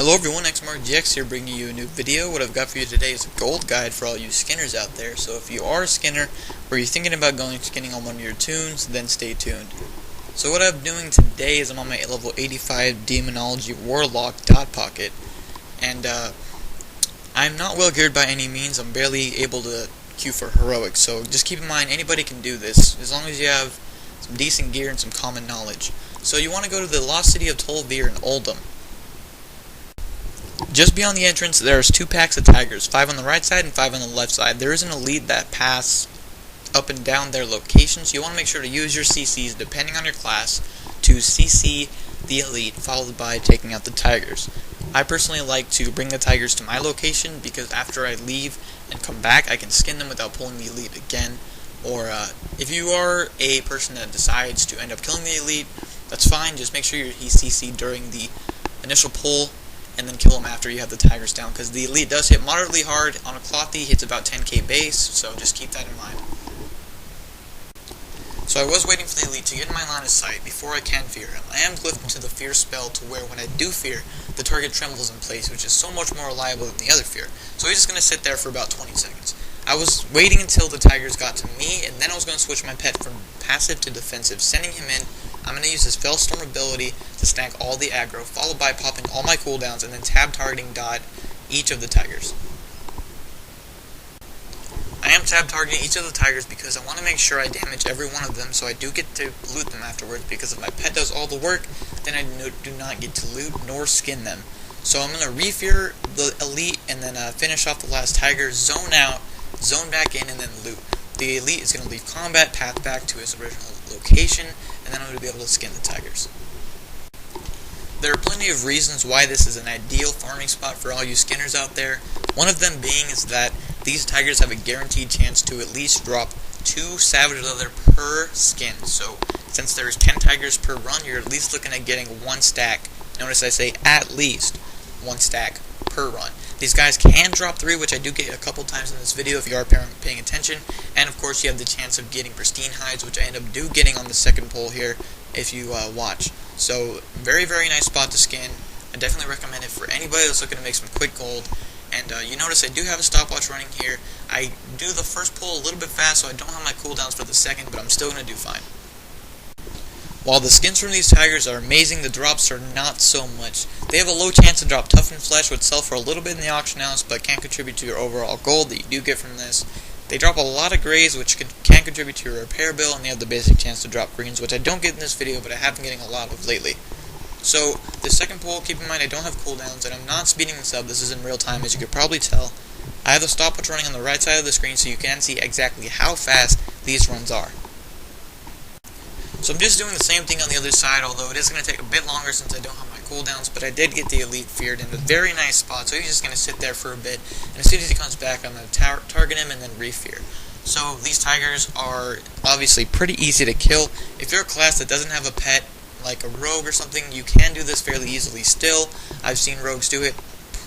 Hello everyone, xMarcGx here bringing you a new video. What I've got for you today is a gold guide for all you skinners out there. So if you are a skinner or you're thinking about going skinning on one of your toons, then stay tuned. So what I'm doing today is I'm on my level 85 Demonology Warlock dot pocket. And I'm not well geared by any means. I'm barely able to queue for heroic. So just keep in mind, anybody can do this as long as you have some decent gear and some common knowledge. So you want to go to the Lost City of Tol'vir in Oldham. Just beyond the entrance, there's 2 packs of tigers, 5 on the right side and 5 on the left side. There is an elite that pass up and down their location, so you want to make sure to use your CCs, depending on your class, to CC the elite, followed by taking out the tigers. I personally like to bring the tigers to my location, because after I leave and come back, I can skin them without pulling the elite again. Or, if you are a person that decides to end up killing the elite, that's fine, just make sure he's CC'd during the initial pull, and then kill him after you have the tigers down, because the elite does hit moderately hard. On a clothy, hits about 10k base, so just keep that in mind. So I was waiting for the elite to get in my line of sight before I can fear him. I am glyphed into the fear spell to where when I do fear, the target trembles in place, which is so much more reliable than the other fear. So he's just going to sit there for about 20 seconds. I was waiting until the tigers got to me, and then I was going to switch my pet from passive to defensive, sending him in. I'm going to use his Fellstorm ability to stack all the aggro, followed by popping all my cooldowns, and then tab targeting dot each of the tigers. I am tab targeting each of the tigers because I want to make sure I damage every one of them, so I do get to loot them afterwards, because if my pet does all the work, then I do not get to loot nor skin them. So I'm going to re-fear the elite, and then finish off the last tiger, zone out, zone back in, and then loot. The elite is going to leave combat, path back to his original location, and then I'm going to be able to skin the tigers. There are plenty of reasons why this is an ideal farming spot for all you skinners out there. One of them being is that these tigers have a guaranteed chance to at least drop 2 Savage Leather per skin. So since there's 10 tigers per run, you're at least looking at getting 1 stack. Notice I say at least 1 stack per run. These guys can drop 3, which I do get a couple times in this video if you are paying attention. And of course you have the chance of getting pristine hides, which I end up getting on the second pull here if you watch. So very, very nice spot to skin. I definitely recommend it for anybody that's looking to make some quick gold. And you notice I do have a stopwatch running here. I do the first pull a little bit fast, so I don't have my cooldowns for the second, but I'm still going to do fine. While the skins from these tigers are amazing, the drops are not so much. They have a low chance to drop Toughened Flesh, which sell for a little bit in the auction house, but can contribute to your overall gold that you do get from this. They drop a lot of grays, which can contribute to your repair bill, and they have the basic chance to drop greens, which I don't get in this video, but I have been getting a lot of lately. So, the second pull, keep in mind I don't have cooldowns, and I'm not speeding this up. This is in real time, as you could probably tell. I have the stopwatch running on the right side of the screen, so you can see exactly how fast these runs are. So I'm just doing the same thing on the other side, although it is going to take a bit longer since I don't have my cooldowns, but I did get the elite feared in a very nice spot, so he's just going to sit there for a bit, and as soon as he comes back, I'm going to target him and then re-fear. So these tigers are obviously pretty easy to kill. If you're a class that doesn't have a pet, like a rogue or something, you can do this fairly easily still. I've seen rogues do it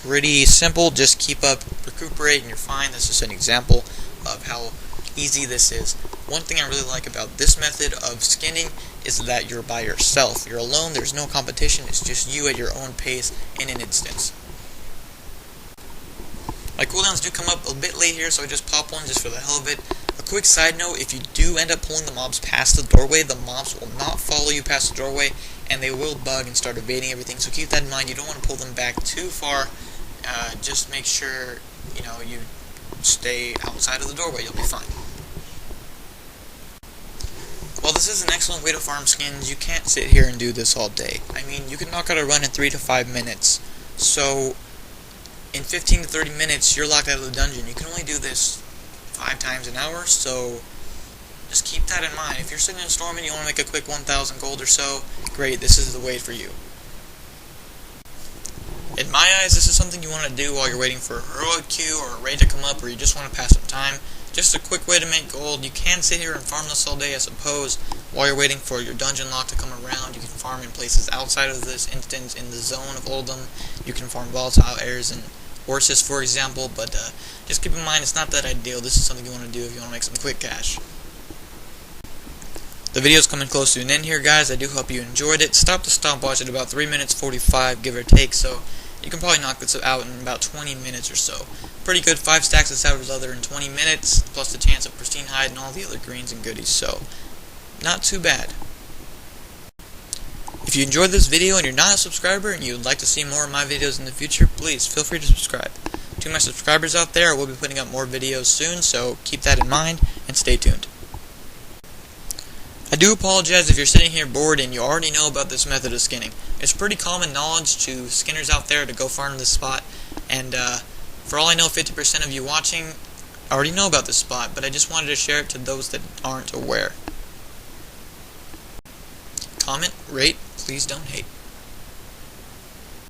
pretty simple, just keep up, recuperate, and you're fine. That's just an example of how easy this is. One thing I really like about this method of skinning is that you're by yourself. You're alone, there's no competition, it's just you at your own pace in an instance. My cooldowns do come up a bit late here, so I just pop one just for the hell of it. A quick side note, if you do end up pulling the mobs past the doorway, the mobs will not follow you past the doorway, and they will bug and start evading everything, so keep that in mind. You don't want to pull them back too far. Just make sure you stay outside of the doorway, you'll be fine. While this is an excellent way to farm skins, you can't sit here and do this all day. I mean, you can knock out a run in 3 to 5 minutes, so in 15 to 30 minutes, you're locked out of the dungeon. You can only do this 5 times an hour, so just keep that in mind. If you're sitting in a storm and you want to make a quick 1,000 gold or so, great, this is the way for you. In my eyes, this is something you want to do while you're waiting for a heroic queue or a raid to come up, or you just want to pass some time. Just a quick way to make gold. You can sit here and farm this all day, I suppose, while you're waiting for your dungeon lock to come around. You can farm in places outside of this instance, in the zone of Oldham. You can farm volatile airs and horses, for example, but just keep in mind it's not that ideal. This is something you want to do if you want to make some quick cash. The video's coming close to an end here, guys. I do hope you enjoyed it. Stop the stopwatch at about 3 minutes 45, give or take, so You can probably knock this out in about 20 minutes or so. Pretty good, 5 stacks of Savage Leather in 20 minutes, plus the chance of pristine hide and all the other greens and goodies, so not too bad. If you enjoyed this video and you're not a subscriber and you would like to see more of my videos in the future, please feel free to subscribe. To my subscribers out there, I will be putting up more videos soon, so keep that in mind and stay tuned. I do apologize if you're sitting here bored and you already know about this method of skinning. It's pretty common knowledge to skinners out there to go farm this spot, and for all I know, 50% of you watching already know about this spot, but I just wanted to share it to those that aren't aware. Comment, rate, please don't hate.